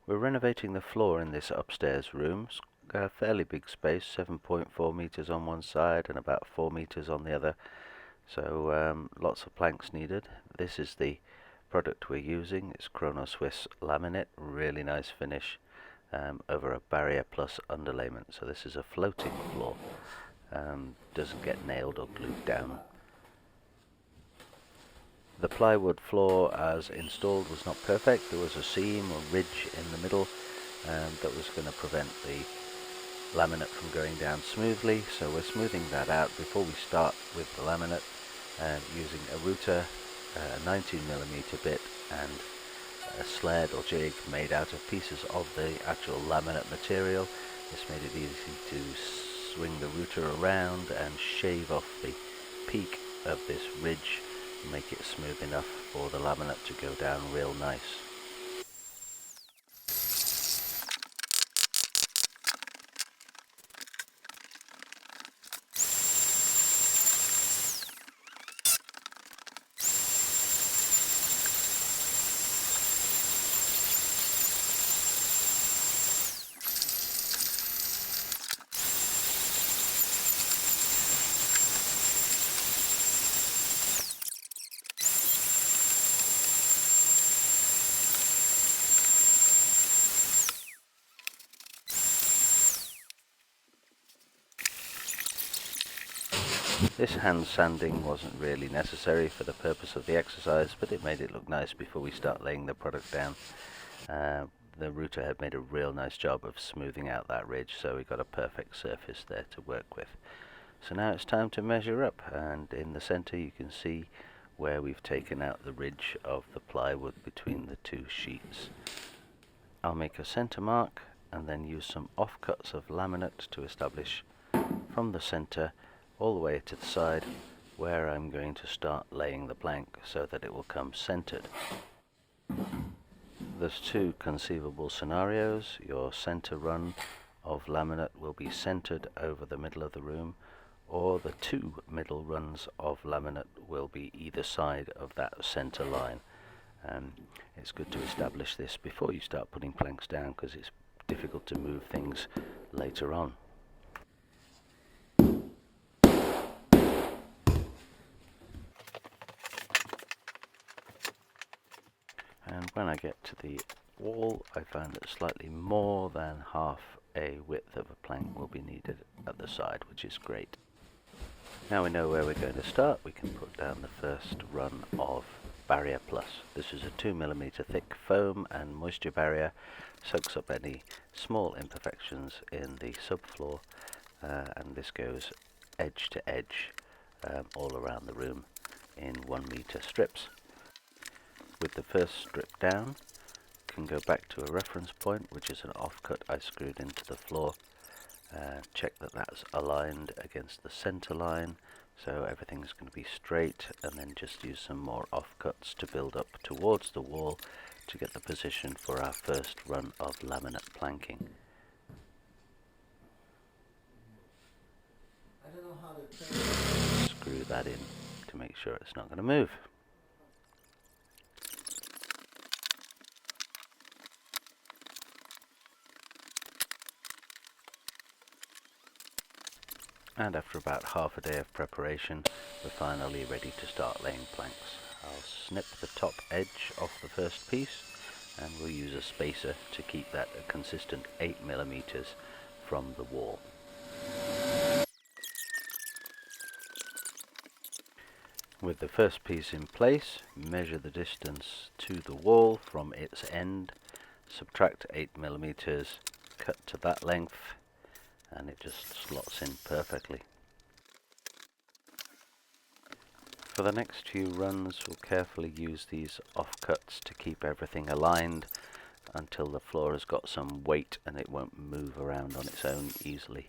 We're renovating the floor in this upstairs room. It's got a fairly big space, 7.4 meters on one side and about 4 meters on the other. So lots of planks needed. This is the product we're using. It's Chrono Swiss laminate, really nice finish over a barrier plus underlayment. So this is a floating floor, doesn't get nailed or glued down. The plywood floor as installed was not perfect. There was a seam or ridge in the middle that was going to prevent the laminate from going down smoothly, so we're smoothing that out before we start with the laminate, using a router, a 19mm bit and a sled or jig made out of pieces of the actual laminate material. This made it easy to swing the router around and shave off the peak of this ridge, make it smooth enough for the laminate to go down real nice. This hand sanding wasn't really necessary for the purpose of the exercise, but it made it look nice before we start laying the product down. The router had made a real nice job of smoothing out that ridge, so we got a perfect surface there to work with. So now it's time to measure up, and in the center you can see where we've taken out the ridge of the plywood between the two sheets. I'll make a center mark and then use some offcuts of laminate to establish from the center all the way to the side where I'm going to start laying the plank so that it will come centered. There's two conceivable scenarios. Your center run of laminate will be centered over the middle of the room, or the two middle runs of laminate will be either side of that center line. It's good to establish this before you start putting planks down, because it's difficult to move things later on. And when I get to the wall, I find that slightly more than half a width of a plank will be needed at the side, which is great. Now we know where we're going to start, we can put down the first run of Barrier Plus. This is a 2mm thick foam and moisture barrier, soaks up any small imperfections in the subfloor, and this goes edge to edge all around the room in 1 meter strips. With the first strip down, you can go back to a reference point, which is an offcut I screwed into the floor. Check that that's aligned against the center line, so everything's going to be straight, and then just use some more offcuts to build up towards the wall to get the position for our first run of laminate planking. Screw that in to make sure it's not going to move. And after about half a day of preparation, we're finally ready to start laying planks. I'll snip the top edge off the first piece, and we'll use a spacer to keep that a consistent 8mm from the wall. With the first piece in place, measure the distance to the wall from its end, subtract 8mm, cut to that length, and it just slots in perfectly. For the next few runs, we'll carefully use these offcuts to keep everything aligned until the floor has got some weight and it won't move around on its own easily.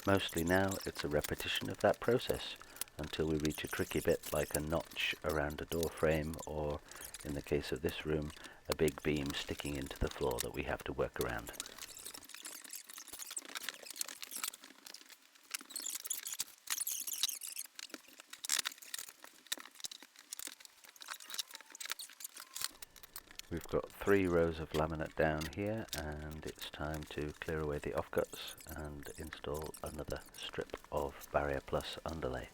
Mostly now it's a repetition of that process until we reach a tricky bit like a notch around a door frame, or in the case of this room, a big beam sticking into the floor that we have to work around. We've got 3 rows of laminate down here, and it's time to clear away the offcuts and install another strip of Barrier Plus underlay.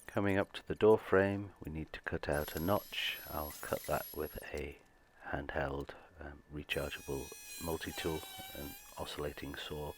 Coming up to the door frame, we need to cut out a notch. I'll cut that with a handheld rechargeable multi-tool and oscillating saw.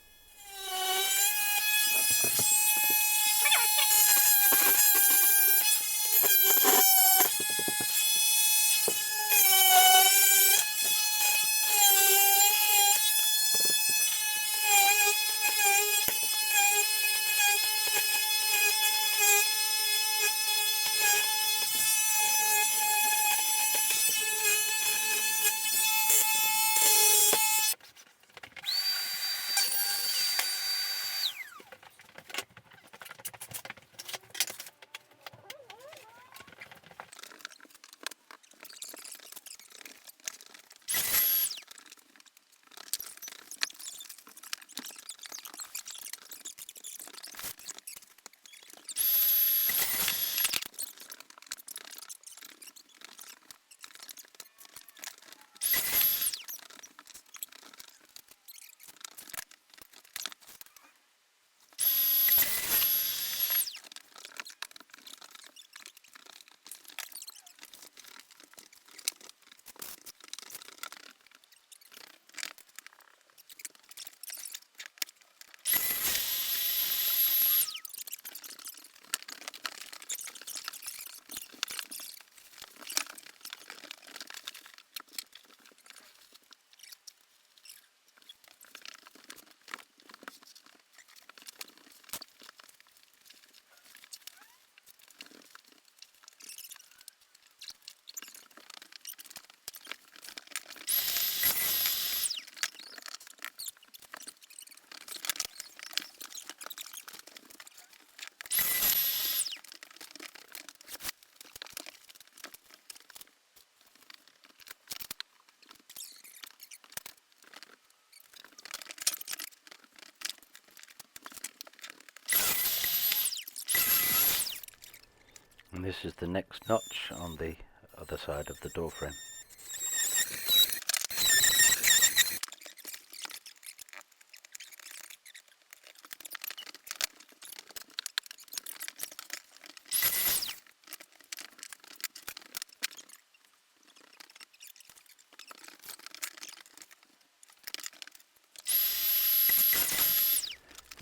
And this is the next notch on the other side of the door frame.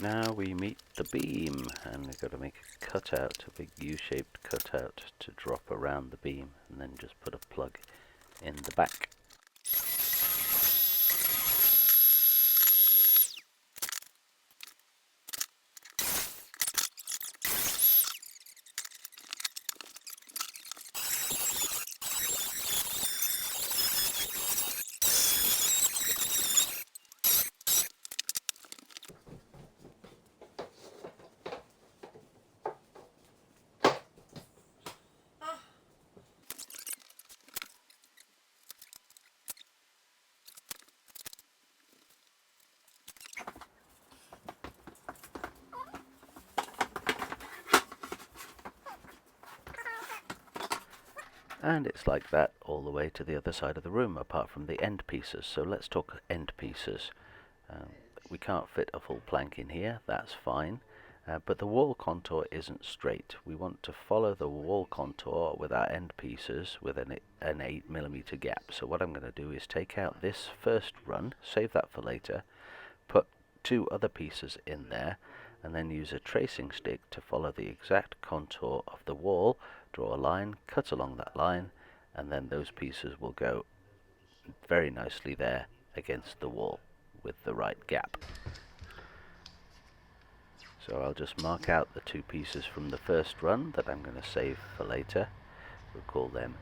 Now we meet the beam, and we've got to make a cutout, a big U-shaped cutout to drop around the beam, and then just put a plug in the back. And it's like that all the way to the other side of the room, apart from the end pieces. So let's talk end pieces. We can't fit a full plank in here, that's fine. But the wall contour isn't straight. We want to follow the wall contour with our end pieces with an 8mm gap. So what I'm going to do is take out this first run, save that for later, put 2 other pieces in there, and then use a tracing stick to follow the exact contour of the wall, draw a line, cut along that line, and then those pieces will go very nicely there against the wall with the right gap. So I'll just mark out the 2 pieces from the first run that I'm going to save for later. We'll call them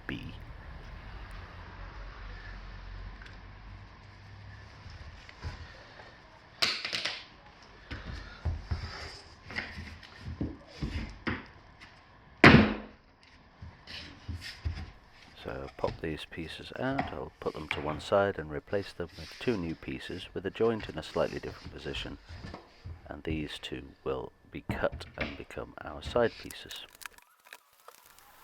B. So pop these pieces out, I'll put them to one side and replace them with 2 new pieces with a joint in a slightly different position. And these 2 will be cut and become our side pieces.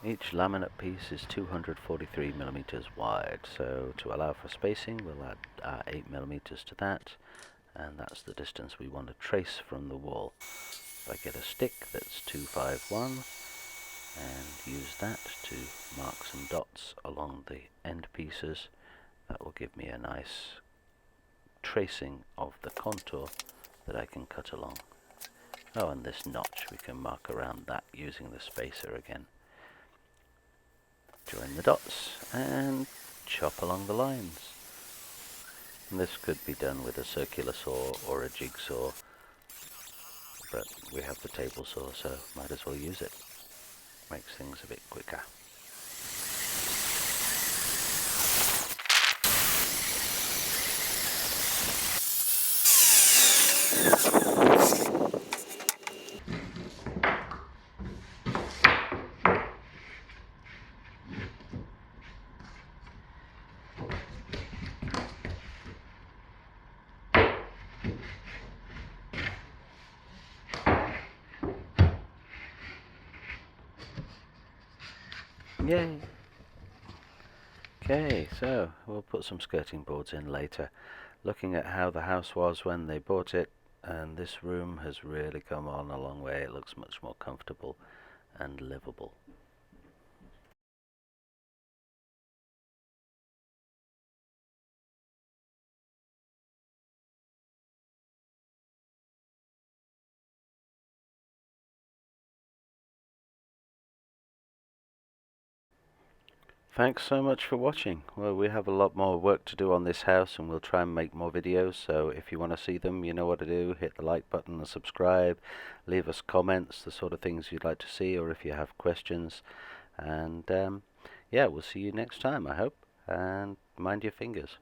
Each laminate piece is 243mm wide, so to allow for spacing we'll add 8mm to that, and that's the distance we want to trace from the wall. So I get a stick that's 251 and use that to mark some dots along the end pieces. That will give me a nice tracing of the contour that I can cut along. Oh, and this notch, we can mark around that using the spacer again. Join the dots and chop along the lines. And this could be done with a circular saw or a jigsaw, but we have the table saw, so might as well use it. Makes things a bit quicker. Yay! Okay, so we'll put some skirting boards in later. Looking at how the house was when they bought it, and this room has really come on a long way. It looks much more comfortable and livable. Thanks so much for watching. Well, we have a lot more work to do on this house, and we'll try and make more videos, so if you want to see them, you know what to do. Hit the like button and subscribe. Leave us comments, the sort of things you'd like to see, or if you have questions. And yeah, we'll see you next time, I hope. And mind your fingers.